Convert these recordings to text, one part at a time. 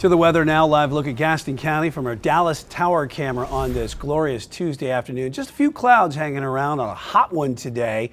To the weather now, live look at Gaston County from our Dallas Tower camera on this glorious Tuesday afternoon. Just a few clouds hanging around on a hot one today.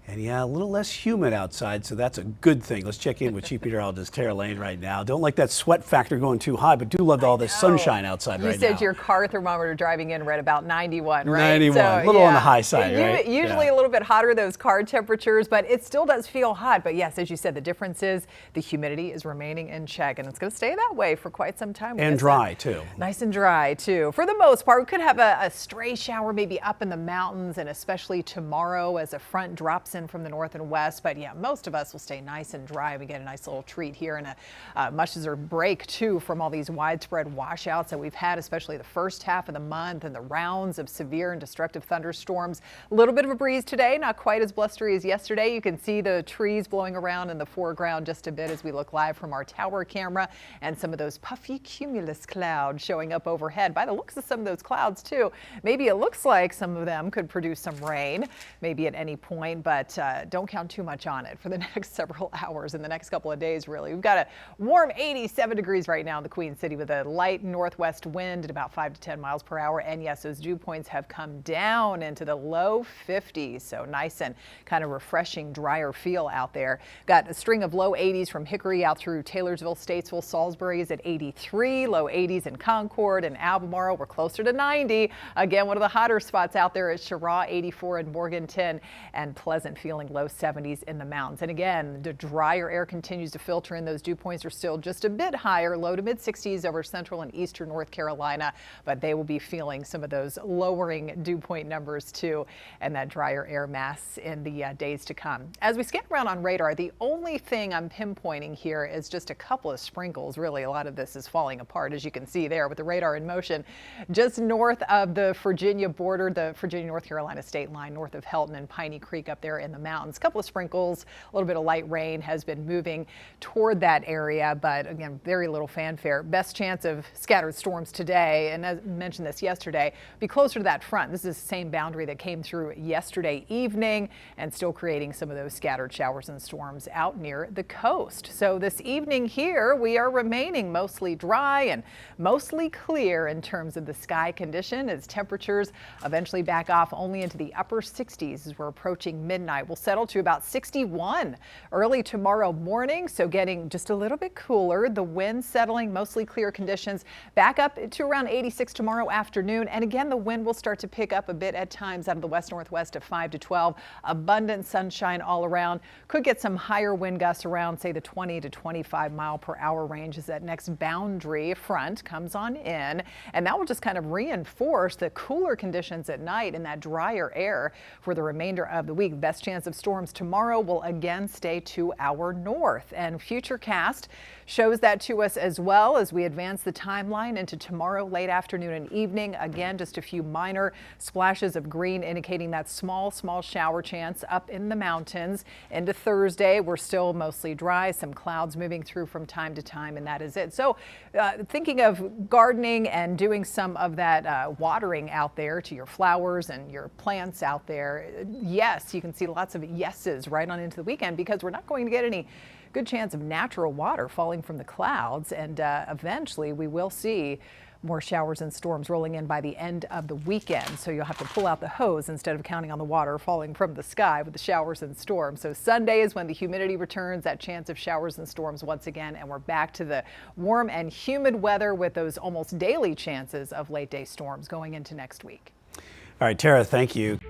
And yeah, a little less humid outside, so that's a good thing. Let's check in with Chief Meteorologist Tara Lane right now. Don't like that sweat factor going too high, but do love all this sunshine outside right now. You said your car thermometer driving in read about 91, right? 91, so, a little on the high side, right? Usually a little bit hotter, those car temperatures, but it still does feel hot. But yes, as you said, the difference is the humidity is remaining in check, and it's going to stay that way for quite some time. And dry, too. Nice and dry, too. For the most part, we could have a stray shower maybe up in the mountains, and especially tomorrow as a front drops in from the north and west. But yeah, most of us will stay nice and dry. We get a nice little treat here and a much as a break too from all these widespread washouts that we've had, especially the first half of the month and the rounds of severe and destructive thunderstorms. A little bit of a breeze today, not quite as blustery as yesterday. You can see the trees blowing around in the foreground just a bit as we look live from our tower camera, and some of those puffy cumulus clouds showing up overhead. By the looks of some of those clouds too, maybe it looks like some of them could produce some rain maybe at any point, but don't count too much on it for the next several hours in the next couple of days. Really, we've got a warm 87 degrees right now in the Queen City with a light northwest wind at about 5 to 10 miles per hour. And yes, those dew points have come down into the low 50s, so nice and kind of refreshing, drier feel out there. Got a string of low 80s from Hickory out through Taylorsville, Statesville. Salisbury is at 83, low 80s in Concord and Albemarle. We're closer to 90. Again, one of the hotter spots out there is Cheraw, 84 in Morganton, and pleasant feeling low 70s in the mountains. And again, the drier air continues to filter in. Those dew points are still just a bit higher, low to mid 60s over central and eastern North Carolina, but they will be feeling some of those lowering dew point numbers too, and that drier air mass in the days to come. As we scan around on radar, the only thing I'm pinpointing here is just a couple of sprinkles. Really, a lot of this is falling apart, as you can see there with the radar in motion just north of the Virginia border, the Virginia-North Carolina state line, north of Helton and Piney Creek up there in the mountains. A couple of sprinkles, a little bit of light rain has been moving toward that area, but again, very little fanfare. Best chance of scattered storms today, and as I mentioned this yesterday, be closer to that front. This is the same boundary that came through yesterday evening and still creating some of those scattered showers and storms out near the coast. So this evening here, we are remaining mostly dry and mostly clear in terms of the sky condition as temperatures eventually back off only into the upper 60s as we're approaching midnight. We'll settle to about 61 early tomorrow morning, so getting just a little bit cooler. The wind settling, mostly clear conditions, back up to around 86 tomorrow afternoon. And again, the wind will start to pick up a bit at times out of the west-northwest of 5 to 12. Abundant sunshine all around. Could get some higher wind gusts around, say, the 20 to 25 mile per hour range as that next boundary front comes on in. And that will just kind of reinforce the cooler conditions at night and that drier air for the remainder of the week. Best chance of storms tomorrow will again stay to our north, and Futurecast shows that to us as well as we advance the timeline into tomorrow late afternoon and evening. Again, just a few minor splashes of green indicating that small shower chance up in the mountains. Into Thursday, we're still mostly dry, some clouds moving through from time to time, and that is it. So thinking of gardening and doing some of that watering out there to your flowers and your plants out there, yes, you can see lots of yeses right on into the weekend, because we're not going to get any good chance of natural water falling from the clouds, and eventually we will see more showers and storms rolling in by the end of the weekend. So you'll have to pull out the hose instead of counting on the water falling from the sky with the showers and storms. So Sunday is when the humidity returns, that chance of showers and storms once again, and we're back to the warm and humid weather with those almost daily chances of late day storms going into next week. All right, Tara, thank you.